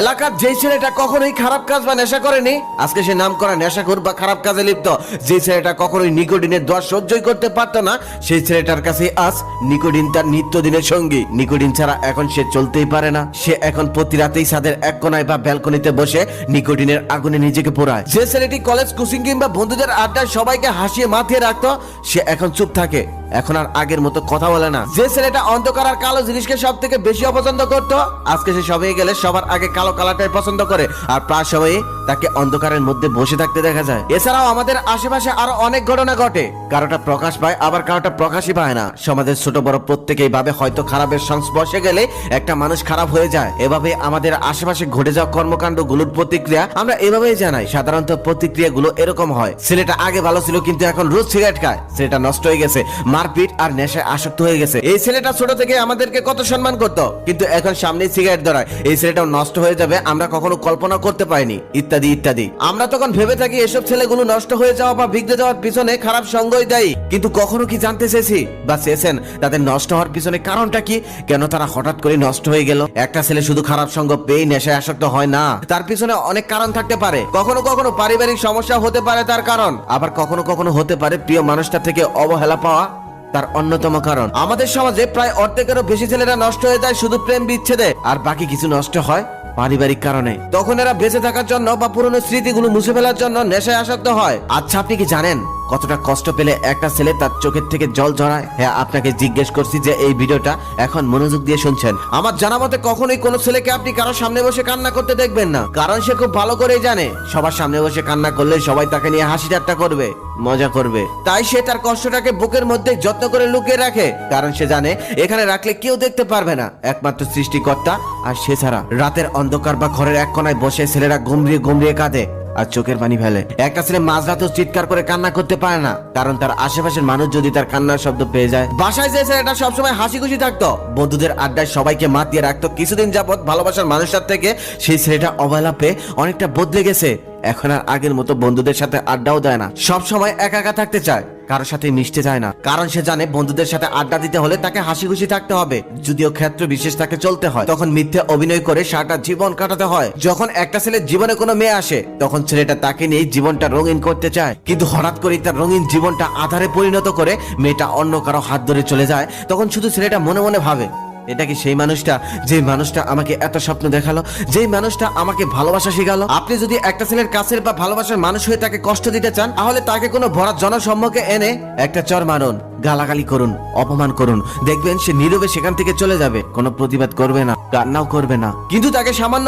এলাকার যেই ছেলেটা কখনোই খারাপ কাজ বা নেশা করেনি, আজকে সে নাম করা নেশাখোর বা খারাপ কাজে লিপ্ত। যে ছেলেটা কখনোই নিকোটিনের দোয়া সহ্যই করতে পারতো না, সেই ছেলেটার কাছে আজ নিকোটিন তার নিত্যদিনের সঙ্গী। নিকোটিন ছাড়া এখন সে চলতেই পারে না। সে এখন প্রতি রাতেই ছাদের এক কোনায় বা ব্যালকনিতে বসে নিকোটিনের আগুনে নিজেকে পোড়ায়। যে ছেলেটি কলেজ, কোচিং কিংবা বন্ধুদের আড্ডায় সবাইকে হাসিয়ে মাথিয়ে রাখতো, সে এখন চুপ থাকে, এখন আর আগের মতো কথা বলে না। যে ছেলেটা অন্ধকার আর কালো জিনিসকে সব থেকে বেশি অপছন্দ করতো, আজকে সে সবে গেলে সবার আগে কালো কালারটাই পছন্দ করে, আর প্রায় সময়ে তাকে অন্ধকারের মধ্যে বসে থাকতে দেখা যায়। এছাড়াও আমাদের আশেপাশে আরো অনেক ঘটনা ঘটে, কারোটা প্রকাশ পায় আবার কারোটা প্রকাশই পায় না। সমাজের ছোট বড় প্রত্যেকেই ভাবে হয়তো খারাপের সংস্পর্শে গেলে একটা মানুষ খারাপ হয়ে যায়। এভাবে আমাদের আশেপাশে ঘটে যাওয়া কর্মকাণ্ড গুলোর প্রতিক্রিয়া আমরা এভাবেই জানাই। সাধারণত প্রতিক্রিয়াগুলো এরকম হয়: ছেলেটা আগে ভালো ছিল কিন্তু এখন রোজ সিগারেট খায়, ছেলেটা নষ্ট হয়ে গেছে, মারপিট আর নেশায় আসক্ত হয়ে গেছে। এই ছেলেটা ছোট থেকে আমাদেরকে কত সম্মান করতো, কিন্তু এখন সামনে সিগারেট ধরায়, এই ছেলেটাও নষ্ট হয়ে যাবে, আমরা কখনো কল্পনা করতে পারিনি, ইত্যাদি ইত্যাদি। আমরা তখন ভেবে থাকি এসব ছেলেগুলো নষ্ট হয়ে যাওয়া বা বিগড়ে যাওয়ার পিছনে খারাপ সঙ্গই দায়ী। কিন্তু কখনো কি জানতে চেয়েছি বা চেয়েছেন তাদের নষ্ট হওয়ার পিছনে কারণটা কি? কেন তারা হঠাৎ করে নষ্ট হয়ে গেল? একটা ছেলে শুধু খারাপ সঙ্গ পেয়ে নেশায় আসক্ত হয় না, তার পিছনে অনেক কারণ থাকতে পারে। কখনো কখনো পারিবারিক সমস্যা হতে পারে তার কারণ, আবার কখনো কখনো হতে পারে প্রিয় মানুষটা থেকে অবহেলা পাওয়া তার অন্যতম কারণ। আমাদের সমাজে প্রায় অর্ধেকেরও বেশি ছেলেরা নষ্ট হয়ে যায় শুধু প্রেম বিচ্ছেদে, আর বাকি কিছু নষ্ট হয় পারিবারিক কারণে। তখন এরা বেঁচে থাকার জন্য বা পুরনো স্মৃতিগুলো মুছে ফেলার জন্য নেশায় আসক্ত হয়। আচ্ছা, আপনি কি জানেন কতটা কষ্ট পেলে একটা ছেলে তার চোখের থেকে জল ঝরায়? হ্যাঁ, আপনাকে জিজ্ঞেস করছি যে এই ভিডিওটা এখন মনোযোগ দিয়ে শুনছেন। আমার জানা মতে কখনোই কোনো ছেলেকে আপনি কারোর সামনে বসে কান্না করতে দেখবেন না, কারণ সে খুব ভালো করেই জানে সবার সামনে বসে কান্না করলে সবাই তাকে নিয়ে হাসি ঠাট্টা করবে, মজা করবে। তাই সে তার কষ্টটাকে বুকের মধ্যে যত্ন করে লুকিয়ে রাখে, কারণ সে জানে এখানে রাখলে কেউ দেখতে পারবে না, একমাত্র সৃষ্টিকর্তা আর সে ছাড়া। রাতের অন্ধকার বা ঘরের এক কোনায় বসে ছেলেরা গমড়িয়ে গমড়িয়ে কাঁদে আর চোখের পানি ফেলে। একটা ছেলে মাঝরাতেও চিৎকার করে কান্না করতে পারে না, কারণ তার আশেপাশের মানুষ যদি তার কান্নার শব্দ পেয়ে যায়। বাসায় যে ছেলেটা সবসময় হাসি খুশি থাকতো, বন্ধুদের আড্ডায় সবাইকে মাতিয়ে রাখতো, কিছুদিন যাবত ভালোবাসার মানুষটার থেকে সেই ছেলেটা অবহেলা পেয়ে অনেকটা বদলে গেছে। এখন আর আগের মতো বন্ধুদের সাথে আড্ডাও দেয় না, সব সময় একা একা থাকতে চায়, কারোর সাথে মিশতে চায় না, কারণ সে জানে বন্ধুদের সাথে আড্ডা দিতে হলে তাকে হাসি খুশি থাকতে হবে। যদিও ক্ষেত্র বিশেষ তাকে চলতে হয়, তখন মিথ্যে অভিনয় করে সারাটা জীবন কাটাতে হয়। যখন একটা ছেলের জীবনে কোনো মেয়ে আসে, তখন ছেলেটা তাকে নিয়ে জীবনটা রঙিন করতে চায়, কিন্তু হঠাৎ করে তার রঙিন জীবনটা আধারে পরিণত করে মেয়েটা অন্য কারো হাত ধরে চলে যায়। তখন শুধু ছেলেটা মনে মনে ভাবে, এটা কি সেই মানুষটা, যে মানুষটা আমাকে এত স্বপ্ন দেখালো, যেই মানুষটা আমাকে ভালোবাসা শিখালো? আপনি যদি একটা ছেলের কাছের বা ভালোবাসার মানুষ হয়ে তাকে কষ্ট দিতে চান, তাহলে তাকে কোনো ভরা জনসম্মুখে এনে একটা চর মারুন, গালাগালি করুন, অপমান করুন, দেখবেন সে নীরবে সেখান থেকে চলে যাবে, কোনো প্রতিবাদ করবে না, কান্নাও করবে না। কিন্তু তাকে সামান্য